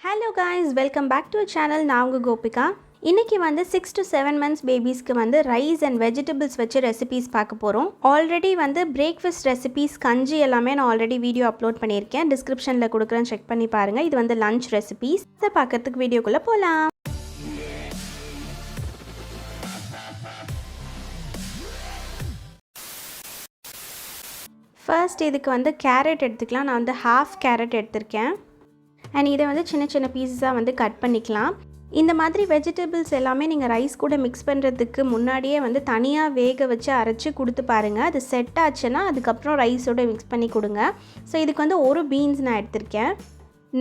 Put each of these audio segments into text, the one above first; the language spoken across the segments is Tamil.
Hello guys, welcome back to our channel. நான் உங்க கோபிகா. இன்னைக்கு வந்து 6 to 7 months பேபிஸ்க்கு வந்து ரைஸ் அண்ட் வெஜிடபிள்ஸ் வச்சு ரெசிபீஸ் பார்க்க போகிறோம். ஆல்ரெடி வந்து பிரேக்ஃபாஸ்ட் ரெசிபீஸ் கஞ்சி எல்லாமே நான் ஆல்ரெடி வீடியோ அப்லோட் பண்ணியிருக்கேன். டிஸ்கிரிப்ஷனில் கொடுக்குறேன், செக் பண்ணி பாருங்கள். இது வந்து லஞ்ச் ரெசிபீஸ். அதை பார்க்கறதுக்கு வீடியோக்குள்ளே போகலாம். ஃபர்ஸ்ட் இதுக்கு வந்து கேரட் எடுத்துக்கலாம். நான் வந்து ஹாஃப் கேரட் எடுத்திருக்கேன். அண்ட் இதை வந்து சின்ன சின்ன பீஸஸாக வந்து கட் பண்ணிக்கலாம். இந்த மாதிரி வெஜிடபிள்ஸ் எல்லாமே நீங்கள் ரைஸ் கூட மிக்ஸ் பண்ணுறதுக்கு முன்னாடியே வந்து தனியாக வேக வச்சு அரைச்சி கொடுத்து பாருங்கள். அது செட் ஆச்சுன்னா அதுக்கப்புறம் ரைஸோடு மிக்ஸ் பண்ணி கொடுங்க. ஸோ இதுக்கு வந்து ஒரு பீன்ஸ் நான் எடுத்திருக்கேன்.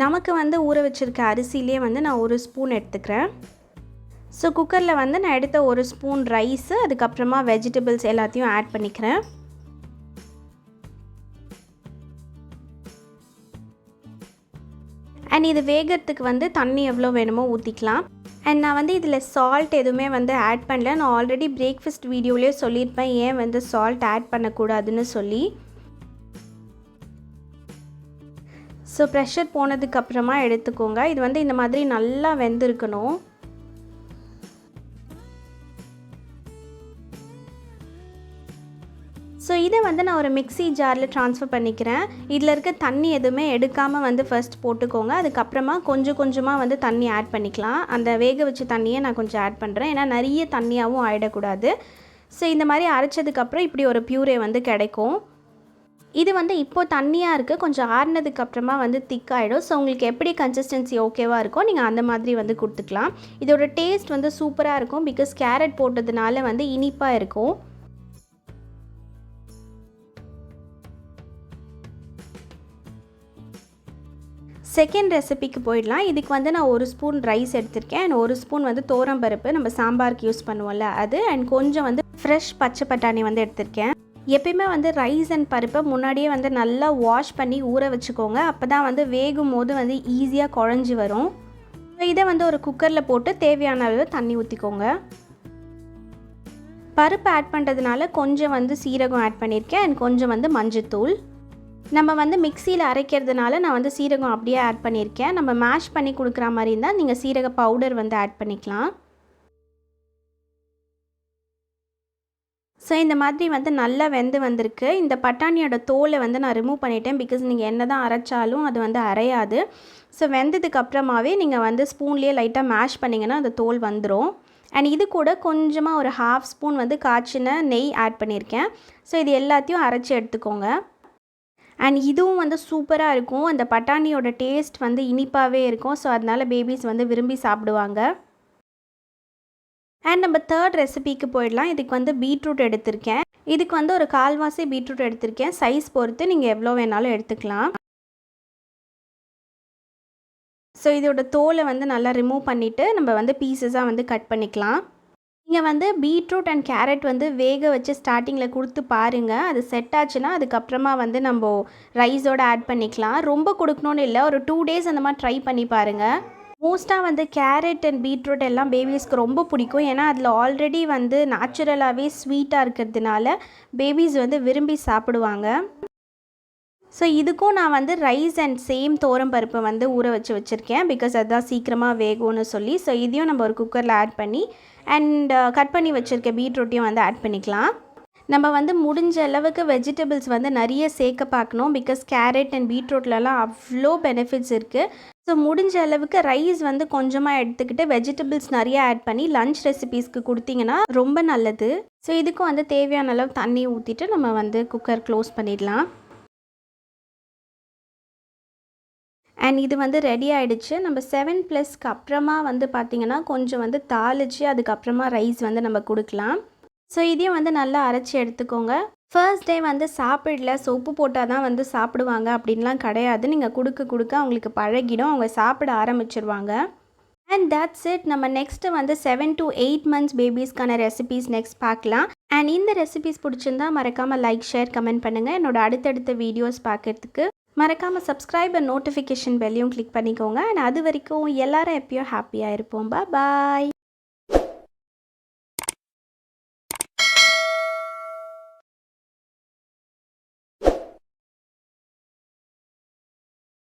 நமக்கு வந்து ஊற வச்சுருக்க அரிசியிலே வந்து நான் ஒரு ஸ்பூன் எடுத்துக்கிறேன். ஸோ குக்கரில் வந்து நான் எடுத்த ஒரு ஸ்பூன் ரைஸு, அதுக்கப்புறமா வெஜிடபிள்ஸ் எல்லாத்தையும் ஆட் பண்ணிக்கிறேன். அண்ட் இது வேகிறதுக்கு வந்து தண்ணி எவ்வளோ வேணுமோ ஊற்றிக்கலாம். அண்ட் நான் வந்து இதில் சால்ட் எதுவுமே வந்து ஆட் பண்ணல. நான் ஆல்ரெடி பிரேக்ஃபாஸ்ட் வீடியோலேயே சொல்லியிருப்பேன் ஏன் வந்து சால்ட் ஆட் பண்ணக்கூடாதுன்னு சொல்லி. ஸோ ப்ரெஷர் போனதுக்கப்புறமா எடுத்துக்கோங்க. இது வந்து இந்த மாதிரி நல்லா வெந்திருக்கணும். ஸோ இதை வந்து நான் ஒரு மிக்ஸி ஜாரில் ட்ரான்ஸ்ஃபர் பண்ணிக்கிறேன். இதில் இருக்க தண்ணி எதுவுமே எடுக்காமல் வந்து ஃபர்ஸ்ட் போட்டுக்கோங்க. அதுக்கப்புறமா கொஞ்சம் கொஞ்சமாக வந்து தண்ணி ஆட் பண்ணிக்கலாம். அந்த வேக வச்ச தண்ணியை நான் கொஞ்சம் ஆட் பண்ணுறேன், ஏன்னா நிறைய தண்ணியாகவும் ஆகிடக்கூடாது. ஸோ இந்த மாதிரி அரைச்சதுக்கப்புறம் இப்படி ஒரு பியூரே வந்து கிடைக்கும். இது வந்து இப்போது தண்ணியாக இருக்குது, கொஞ்சம் ஆறினதுக்கப்புறமா வந்து திக்காகிடும். ஸோ உங்களுக்கு எப்படி கன்சிஸ்டன்சி ஓகேவாக இருக்கோ நீங்கள் அந்த மாதிரி வந்து கொடுத்துக்கலாம். இதோட டேஸ்ட் வந்து சூப்பராக இருக்கும். பிகாஸ் கேரட் போட்டதுனால வந்து இனிப்பாக இருக்கும். செகண்ட் ரெசிபிக்கு போயிடலாம். இதுக்கு வந்து நான் ஒரு ஸ்பூன் ரைஸ் எடுத்திருக்கேன். அண்ட் ஒரு ஸ்பூன் வந்து தோரம்பருப்பு, நம்ம சாம்பாருக்கு யூஸ் பண்ணுவோம்ல அது, அண்ட் கொஞ்சம் வந்து ஃப்ரெஷ் பச்சை பட்டாணி வந்து எடுத்திருக்கேன். எப்பயுமே வந்து ரைஸ் அண்ட் பருப்பை முன்னாடியே வந்து நல்லா வாஷ் பண்ணி ஊற வச்சுக்கோங்க. அப்போ தான் வந்து வேகும் போது வந்து ஈஸியாக குழஞ்சி வரும். இதை வந்து ஒரு குக்கரில் போட்டு தேவையான அளவு தண்ணி ஊற்றிக்கோங்க. பருப்பு ஆட் பண்ணுறதுனால கொஞ்சம் வந்து சீரகம் ஆட் பண்ணியிருக்கேன் அண்ட் கொஞ்சம் வந்து மஞ்சத்தூள். நம்ம வந்து மிக்சியில் அரைக்கிறதுனால நான் வந்து சீரகம் அப்படியே ஆட் பண்ணியிருக்கேன். நம்ம மேஷ் பண்ணி கொடுக்குற மாதிரி இருந்தால் நீங்கள் சீரக பவுடர் வந்து ஆட் பண்ணிக்கலாம். ஸோ இந்த மாதிரி வந்து நல்லா வெந்து வந்திருக்கு. இந்த பட்டாணியோட தோலை வந்து நான் ரிமூவ் பண்ணிட்டேன். பிகாஸ் நீங்கள் என்ன தான் அரைச்சாலும் அது வந்து அரையாது. ஸோ வெந்ததுக்கு அப்புறமாவே நீங்கள் வந்து ஸ்பூன்லேயே லைட்டாக மேஷ் பண்ணிங்கன்னா அந்த தோல் வந்துடும். அண்ட் இது கூட கொஞ்சமாக ஒரு ஹாஃப் ஸ்பூன் வந்து காய்ச்சின நெய் ஆட் பண்ணியிருக்கேன். ஸோ இது எல்லாத்தையும் அரைச்சி எடுத்துக்கோங்க. அண்ட் இதுவும் வந்து சூப்பராக இருக்கும். அந்த பட்டாணியோட டேஸ்ட் வந்து இனிப்பாகவே இருக்கும். ஸோ அதனால் பேபிஸ் வந்து விரும்பி சாப்பிடுவாங்க. அண்ட் நம்ம தேர்ட் ரெசிபிக்கு போயிடலாம். இதுக்கு வந்து பீட்ரூட் எடுத்திருக்கேன். இதுக்கு வந்து ஒரு கால்வாசி பீட்ரூட் எடுத்திருக்கேன். சைஸ் பொறுத்து நீங்கள் எவ்வளோ வேணாலும் எடுத்துக்கலாம். ஸோ இதோட தோலை வந்து நல்லா ரிமூவ் பண்ணிவிட்டு நம்ம வந்து பீசஸாக வந்து கட் பண்ணிக்கலாம். நீங்கள் வந்து பீட்ரூட் அண்ட் கேரட் வந்து வேக வச்சு ஸ்டார்டிங்கில் கொடுத்து பாருங்கள். அது செட் ஆச்சுன்னா அதுக்கப்புறமா வந்து நம்ம ரைஸோடு ஆட் பண்ணிக்கலாம். ரொம்ப கொடுக்கணுன்னு இல்லை, ஒரு 2 days அந்த மாதிரி ட்ரை பண்ணி பாருங்கள். மோஸ்ட்டாக வந்து கேரட் அண்ட் பீட்ரூட் எல்லாம் பேபிஸ்க்கு ரொம்ப பிடிக்கும். ஏன்னா அதில் ஆல்ரெடி வந்து நேச்சுரலாகவே ஸ்வீட்டாக இருக்கிறதுனால பேபிஸ் வந்து விரும்பி சாப்பிடுவாங்க. ஸோ இதுக்கும் நான் வந்து ரைஸ் அண்ட் சேம் தோரம்பருப்பை வந்து ஊற வச்சுருக்கேன். பிகாஸ் அதுதான் சீக்கிரமாக வேகும்னு சொல்லி. ஸோ இதையும் நம்ம ஒரு குக்கரில் ஆட் பண்ணி அண்ட் கட் பண்ணி வச்சுருக்க பீட்ரூட்டையும் வந்து ஆட் பண்ணிக்கலாம். நம்ம வந்து முடிஞ்ச அளவுக்கு வெஜிடபிள்ஸ் வந்து நிறைய சேர்க்க பார்க்கணும். பிகாஸ் கேரட் அண்ட் பீட்ரூட்லலாம் அவ்வளோ பெனிஃபிட்ஸ் இருக்குது. ஸோ முடிஞ்ச அளவுக்கு ரைஸ் வந்து கொஞ்சமாக எடுத்துக்கிட்டு வெஜிடபிள்ஸ் நிறைய ஆட் பண்ணி லஞ்ச் ரெசிபீஸ்க்கு கொடுத்தீங்கன்னா ரொம்ப நல்லது. ஸோ இதுக்கும் வந்து தேவையான அளவு தண்ணி ஊற்றிட்டு நம்ம வந்து குக்கர் க்ளோஸ் பண்ணிடலாம். அண்ட் இது வந்து ரெடி ஆகிடுச்சு. நம்ம 7+க்கு அப்புறமா வந்து பார்த்திங்கன்னா கொஞ்சம் வந்து தாளித்து அதுக்கப்புறமா ரைஸ் வந்து நம்ம கொடுக்கலாம். ஸோ இதையும் வந்து நல்லா அரைச்சி எடுத்துக்கோங்க. ஃபர்ஸ்ட் டே வந்து சாப்பிடல, உப்பு போட்டால் தான் வந்து சாப்பிடுவாங்க அப்படின்லாம் கிடையாது. நீங்கள் கொடுக்க அவங்களுக்கு பழகிடும், அவங்க சாப்பிட ஆரம்பிச்சிருவாங்க. And that's it. நம்ம நெக்ஸ்ட்டு வந்து 7 to 8 months பேபிஸ்க்கான ரெசிபீஸ் நெக்ஸ்ட் பார்க்கலாம். அண்ட் இந்த ரெசிபீஸ் பிடிச்சிருந்தா மறக்காமல் லைக், ஷேர், கமெண்ட் பண்ணுங்கள். என்னோட அடுத்தடுத்த வீடியோஸ் பார்க்குறதுக்கு மறக்காமல் சப்ஸ்கிரைப் அண்ட் நோட்டிஃபிகேஷன் பெல்லையும் கிளிக் பண்ணிக்கோங்க. அண்ட் அது வரைக்கும் எல்லாரும் எப்பயும் ஹாப்பியாக இருப்போம். பாய்.